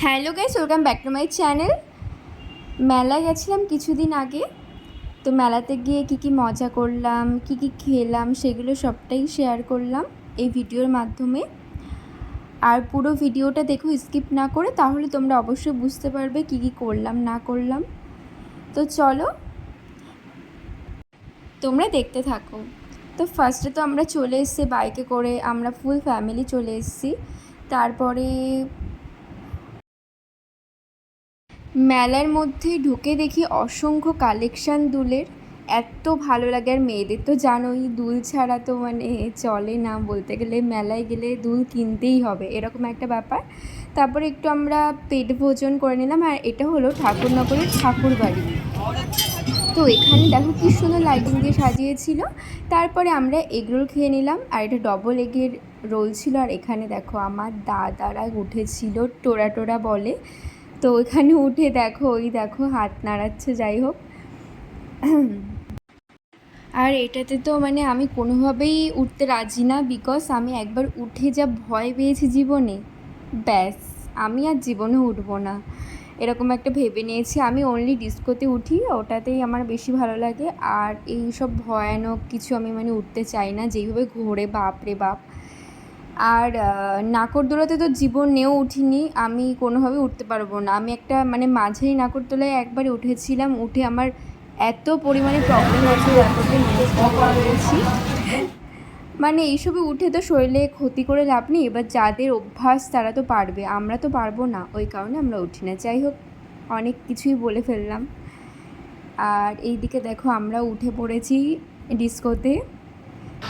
Hello guys, welcome back to my channel. মেলায় গেছিলাম কিছুদিন আগে। তো মেলাতে গিয়ে কী মজা করলাম, কী খেলাম, সেগুলো সবটাই শেয়ার করলাম এই ভিডিওর মাধ্যমে। আর পুরো ভিডিওটা দেখো স্কিপ না করে, তাহলে তোমরা অবশ্যই বুঝতে পারবে কী করলাম না করলাম। তো চলো তোমরা দেখতে থাকো। তো ফার্স্টে তো আমরা চলে এসেছি বাইকে করে, আমরা ফুল ফ্যামিলি চলে এসেছি। তারপরে মেলার মধ্যে ঢুকে দেখি অসংখ্য কালেকশান দুলের, এত ভালো লাগে। আর মেয়েদের তো জানোই, দুল ছাড়া তো মানে চলে না, বলতে গেলে মেলায় গেলে দুল কিনতেই হবে, এরকম একটা ব্যাপার। তারপরে একটু আমরা পেট ভোজন করে নিলাম। আর এটা হলো ঠাকুরনগরের ঠাকুর বাড়ি। তো এখানে দেখো কী সুন্দর লাইটিং দিয়ে সাজিয়েছিল। তারপরে আমরা এগ রোল খেয়ে নিলাম, আর এটা ডবল এগের রোল ছিল। আর এখানে দেখো আমার দাদারা উঠেছিল, টোরা টোরা বলে। তো এখানে উঠে দেখো, ওই দেখো হাত নাড়াচ্ছে, যাই হোক। আর এটাতে তো মানে আমি কোনোভাবেই উঠতে রাজি না, বিকজ আমি একবার উঠে যা ভয় পেয়েছি জীবনে, ব্যাস আমি আর জীবনে উঠবো না, এরকম একটা ভেবে নিয়েছি। আমি অনলি ডিস্কোতে উঠি, ওটাতেই আমার বেশি ভালো লাগে। আর এই সব ভয়ানক কিছু আমি মানে উঠতে চাই না, যেইভাবে ঘোরে, বাপ রে বাপ। আর নাগরদোলাতে তো জীবনেও উঠিনি, আমি কোনোভাবে উঠতে পারবো না। আমি একটা মানে মাঝারি নাগরদোলায় একবারে উঠেছিলাম, উঠে আমার এত পরিমাণে প্রবলেম হয়েছে, তারপরে নিয়েছি। মানে এইসবে উঠে তো শরীরে ক্ষতি করে লাভ নেই। এবার যাদের অভ্যাস তারা তো পারবে, আমরা তো পারবো না, ওই কারণে আমরা উঠি না। যাই হোক, অনেক কিছুই বলে ফেললাম। আর এই দিকে দেখো আমরা উঠে পড়েছি ডিস্কোতে,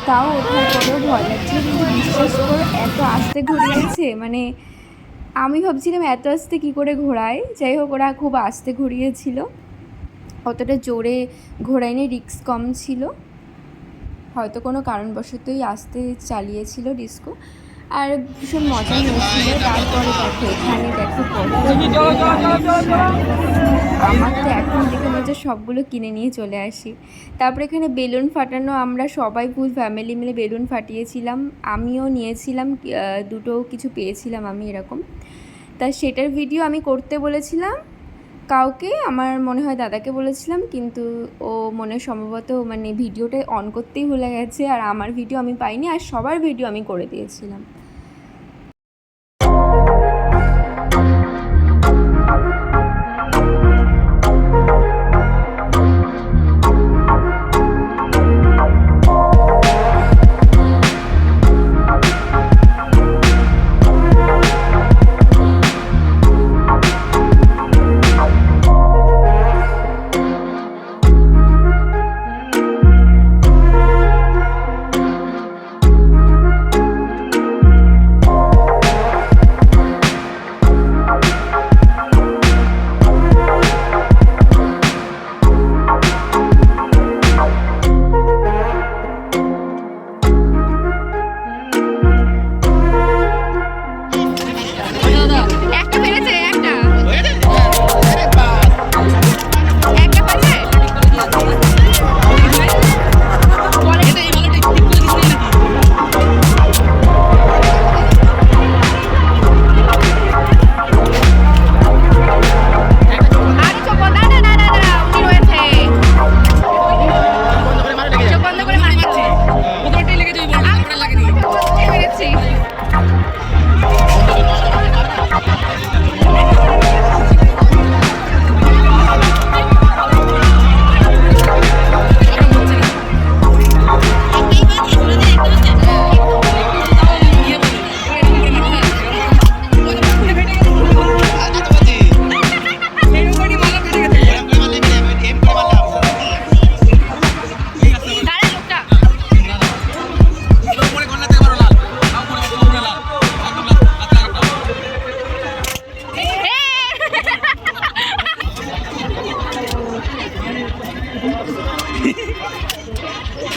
তাও ওঠার পরেও ভয় লাগছে। কিন্তু বিশ্বাস করো, এত আস্তে ঘুরিয়েছে, মানে আমি ভাবছিলাম এত আস্তে কী করে ঘোরায়। যাই হোক, ওরা খুব আস্তে ঘুরিয়েছিল, অতটা জোরে ঘোরায়নি, রিস্ক কম ছিল, হয়তো কোনো কারণবশতই আস্তে চালিয়েছিল ডিস্কো। আর ভীষণ মজা হয়েছিল। তারপরে দেখো এখানে দেখো আমার তো এখন দেখে মজা, সবগুলো কিনে নিয়ে চলে আসি। তারপরে এখানে বেলুন ফাটানো, আমরা সবাই ফুল ফ্যামিলি মিলে বেলুন ফাটিয়েছিলাম, আমিও নিয়েছিলাম দুটো, কিছু পেয়েছিলাম আমি এরকম। তা সেটার ভিডিও আমি করতে বলেছিলাম কাউকে, আমার মনে হয় দাদাকে বলেছিলাম, কিন্তু ও মনে সম্ভবত মানে ভিডিওটা অন করতেই ভুলে গেছে। আর আমার ভিডিও আমি পাইনি, আর সবার ভিডিও আমি করে দিয়েছিলাম।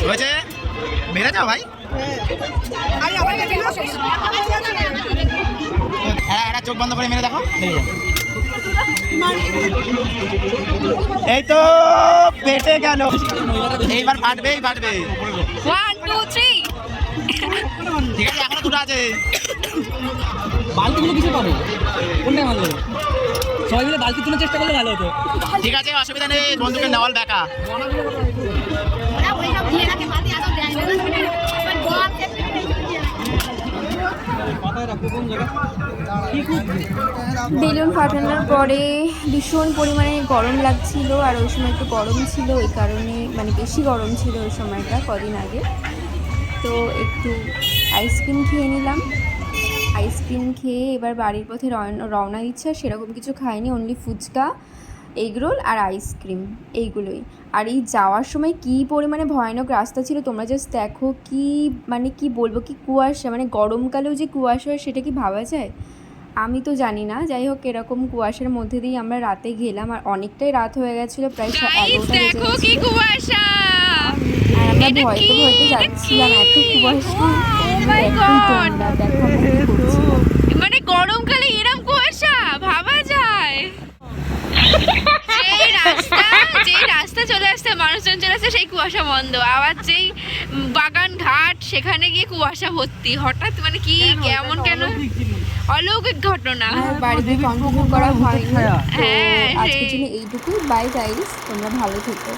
হয়েছে মেরে যাও ভাই। হ্যাঁ, একটা চোখ বন্ধ করে মেরে দেখো। এই তো পেটে গেল, এইবার ফাটবেই ফাটবে। 1 2 3 ঠিক আছে, এখনো দুটো আছে। বালতিগুলো কিছু পাবো, কোনটাই ভালো লাগে? সবাই মিলে বালতি তোলার চেষ্টা করলে ভালো হতো। ঠিক আছে, অসুবিধা নেই, বন্ধুকে নেওয়াল দেখা। বেলুন ফাটানোর পরে ভীষণ পরিমাণে গরম লাগছিল, আর ওই সময় একটু গরম ছিল, এই কারণে মানে বেশি গরম ছিল ওই সময়টা কদিন আগে। তো একটু আইসক্রিম খেয়ে নিলাম। আইসক্রিম খেয়ে এবার বাড়ির পথে রওনা দিচ্ছে। আর সেরকম কিছু খাইনি, অনলি ফুচকা, এগরোল আর আইসক্রিম, এইগুলোই। আর এই যাওয়ার সময় কী পরিমাণে ভয়ানক রাস্তা ছিল, তোমরা জাস্ট দেখো। কি মানে কি বলবো, কি কুয়াশা, মানে গরমকালেও যে কুয়াশা হয় সেটা কি ভাবা যায়? আমি তো জানি না। যাই হোক, এরকম কুয়াশার মধ্যে দিয়ে আমরা রাতে গেলাম, আর অনেকটাই রাত হয়ে গেছিলো, প্রায় 11টা বেজে দেখো কি গেছিলো। কুয়াশা, আর আমরা এটা ভয়তে কি? ভয়তে এটা যাচ্ছিলাম, কি? এত কুয়াশা। Oh my দেখো God! তোমরা, দেখো আমরা কি করছিলাম। মানে গরমকালে এরম কুয়াশা ভাবা যায়? যেই রাস্তা চলে আসছে, মানুষজন চলে আসছে, সেই কুয়াশা বন্ধ। আবার যেই বাগান ঘাট, সেখানে গিয়ে কুয়াশা ভর্তি। হঠাৎ মানে কি কেমন কেন অলৌকিক ঘটনা। আর বাড়িতে কন্টিনিউ করা হয়নি। তো হ্যাঁ, আজকের সেই। জন্য এইটুকুই। বাই গাইস, তোমরা ভালো থেকো।